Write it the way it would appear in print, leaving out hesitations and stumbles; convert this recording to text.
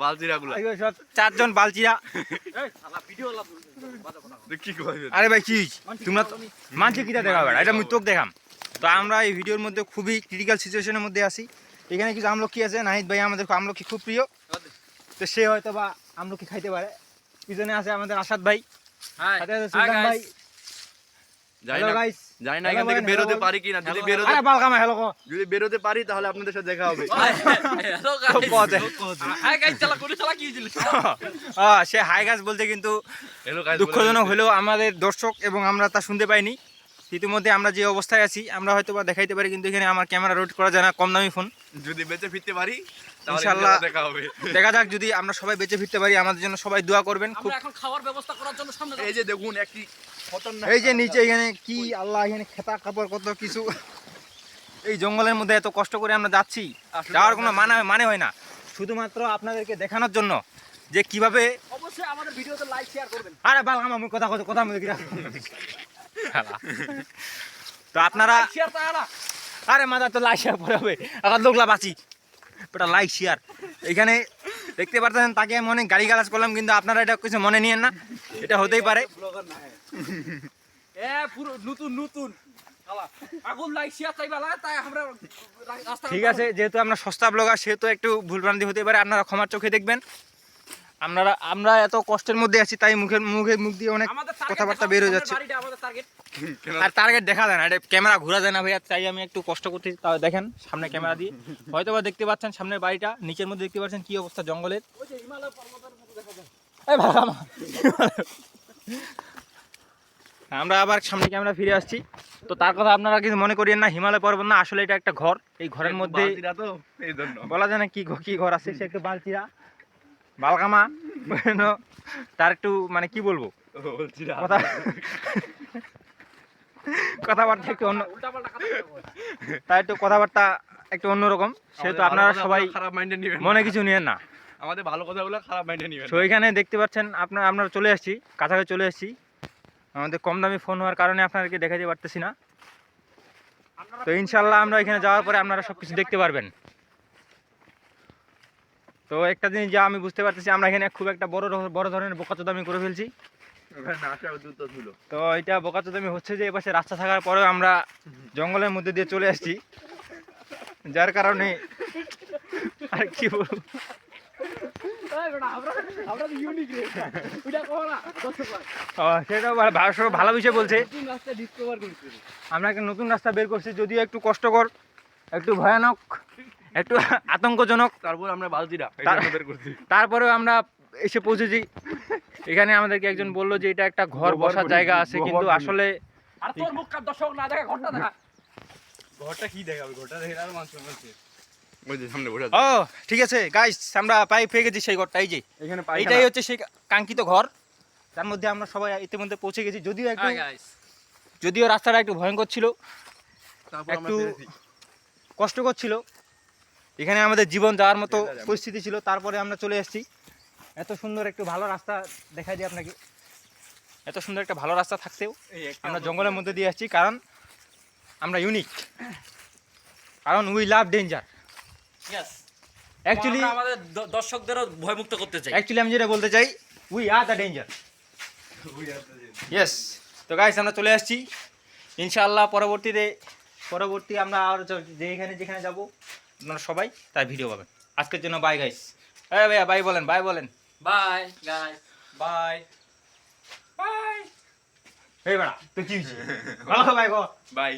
বালচিরাগুলো সব চারজন বালচিরা। আরে ভাই কি তোমরা মানছে কিটা দেখাবে এটা আমি তোকে দেখাম। তো আমরা এই ভিডিওর মধ্যে খুবই ক্রিটিক্যাল সিচুয়েশনের মধ্যে আছি। এখানে কিছু আমলকি আছে, নাহিদ ভাই আমাদের আমলকি খুব প্রিয়, তো সে হয়তো বা আমলকি খাইতে পারে। পিছনে আছে আমাদের আসাদ ভাই, সাথে আছে সুলতান ভাই। হ্যালো গাইস, জানি না এখান থেকে বেরোতে পারি কিনা। যদি বেরোতে আরে বালকামা হ্যালো যদি বেরোতে পারি তাহলে আপনাদের সাথে দেখা হবে। হ্যালো গাইস, হাই গাইস, চালা করে চালা কি দিল। সে হাই গাইস বলতে কিন্তু হ্যালো গাইস দুঃখজনক হলেও আমাদের দর্শক এবং আমরা তা শুনতে পাইনি। ইতিমধ্যে আমরা যে অবস্থায় আছি আমরা হয়তো বা দেখাইতে পারি, কিন্তু এখানে আমার ক্যামেরা রোড করা যায় না, কম দামি ফোন। যদি বেঁচে ফিরতে পারি তাহলে ইনশাআল্লাহ দেখা হবে। দেখা যাক, যদি আমরা সবাই বেঁচে ফিরতে পারি আমাদের জন্য সবাই দোয়া করবেন। খুব আমরা এখন খাওয়ার ব্যবস্থা করার জন্য সামনে এই যে দেখুন একটি খতরনাক, এই যে নিচে এখানে কি আল্লাহ, এখানে খেতা কাপড় কত কিছু। এই জঙ্গলের মধ্যে এত কষ্ট করে আমরা যাচ্ছি, যাওয়ার কোনো মানে হয় না, শুধুমাত্র আপনাদেরকে দেখানোর জন্য যে কিভাবে। অবশ্যই আমাদের ভিডিওতে লাইক শেয়ার করবেন। আরে বালকামা আমি কথা মধ্যে কিরা তো আপনারা শেয়ার তা না, আরে মাথা তো লাইক শেয়ার পরে হবে, এখন লোকলা বাঁচি ওটা লাইক শেয়ার। এখানে দেখতে পারতেছেন তাকে আমি অনেক গাড়ি গালাজ করলাম, কিন্তু আপনারা এটা কিছু মনে নিয়েন না, এটা হতেই পারে। পুরো নতুন নতুন আগুন লাইক শেয়ার চাইবা না, তাই আমরা রাস্তা। ঠিক আছে, যেহেতু আমরা সস্তা ব্লগার সেহেতু একটু ভুলভ্রান্তি হতে পারে, আপনারা ক্ষমার চোখে দেখবেন। আমরা এত কষ্টের মধ্যে আছি, তাই মুখ দিয়ে অনেক কথাবার্তা বের হয়ে যাচ্ছে। আর টার্গেট দেখা যায় না, এটা ক্যামেরা ঘোরা যায় না ভাইয়া, তাই আমি একটু কষ্ট করতে। তাও দেখেন সামনে ক্যামেরা দিয়ে হয়তো বা দেখতে পাচ্ছেন সামনের বাড়িটা, নিচের মধ্যে দেখতে পাচ্ছেন কি অবস্থা জঙ্গলের। আমরা আবার সামনে ক্যামেরা ফিরে আসছি। তো তার কথা আপনারা কিছু মনে করিয়েন না, হিমালয় পর্বত না, আসলে এটা একটা ঘর। এই ঘরের মধ্যে বলা যায় না কি ঘর আছে, সে একটু বালচিরা বালকামা তার একটু মানে কি বলবো, কথাবার্তা একটু অন্য, তার একটু কথাবার্তা একটু অন্যরকম, সেহেতু আপনারা সবাই খারাপ মাইন্ডে নেবেন, মনে কিছু নিয়েন না। আমাদের ভালো কথাগুলো খারাপ মাইন্ডে নেবেন। তো এখানে দেখতে পাচ্ছেন আমরা চলে আসছি, কাছাকাছি চলে আসছি। আমাদের কম দামি ফোন হওয়ার কারণে আপনাদেরকে দেখাতে পারতেছি না। তো ইনশাল্লাহ আমরা এখানে যাওয়ার পরে আপনারা সবকিছু দেখতে পারবেন। তো একটা জিনিস যা আমি বুঝতে পারতেছি, আমরা এখানে খুব একটা বড় ধরনের বোকাচোদামি করে ফেলছি। তো এটা বোকাচোদামি হচ্ছে যে এপাশে রাস্তা থাকার পরেও আমরা জঙ্গলের মধ্যে দিয়ে চলে আসছি, যার কারণে আর কি বলবো, সেটা ভালো বিষয় বলছে। আমরা একটা নতুন রাস্তা বের করছি, যদিও একটু কষ্টকর, একটু ভয়ানক, একটু আতঙ্কজনক, তারপর আমরা বালতিরা বের করছি। তারপরেও আমরা এসে পৌঁছেছি এখানে। আমাদেরকে একজন বললো যে এটা একটা ঘর বসার জায়গা আছে, কিন্তু আসলে আর তোর মুখ কার দর্শক না দেখে ঘরটা দেখা। ঘরটা কি দেখাবে, ঘরটা দেখে আর মানুষ ওই যে সামনে বসে ও ঠিক আছে গাইস, আমরা পেয়ে গেছি সেই ঘরটা। এই যে এখানে এইটাই হচ্ছে সেই কাঙ্ক্ষিত ঘর, তার মধ্যে আমরা সবাই ইতিমধ্যে পৌঁছে গেছি। যদিও রাস্তাটা একটু ভয়ঙ্কর ছিল, একটু কষ্টকর ছিল, এখানে আমাদের জীবন যাওয়ার মতো পরিস্থিতি ছিল, তারপরে আমরা চলে এসেছি। এত সুন্দর একটু ভালো রাস্তা দেখাই দিই আপনাকে, এত সুন্দর একটা ভালো রাস্তা থাকতেও আমরা জঙ্গলের মধ্যে দিয়ে আসছি, কারণ আমরা ইউনিক, কারণ উই লাভ ডেঞ্জার। অ্যাকচুয়ালি আমাদের দর্শকদেরও ভয়মুক্ত করতে চাই। অ্যাকচুয়ালি আমি যেটা বলতে চাই, we are the danger. Yes. তো গাইস আমরা চলে আসছি, ইনশাআল্লাহ পরবর্তী আমরা আর যেখানে যাব আপনারা সবাই তার ভিডিও পাবেন। আজকের জন্য বাই গাইস। এই ভাইয়া বাই বলেন, বাই গাইস, বাই। এই বেড়া তুই কি হইছে, ভালো বাই গো, বাই।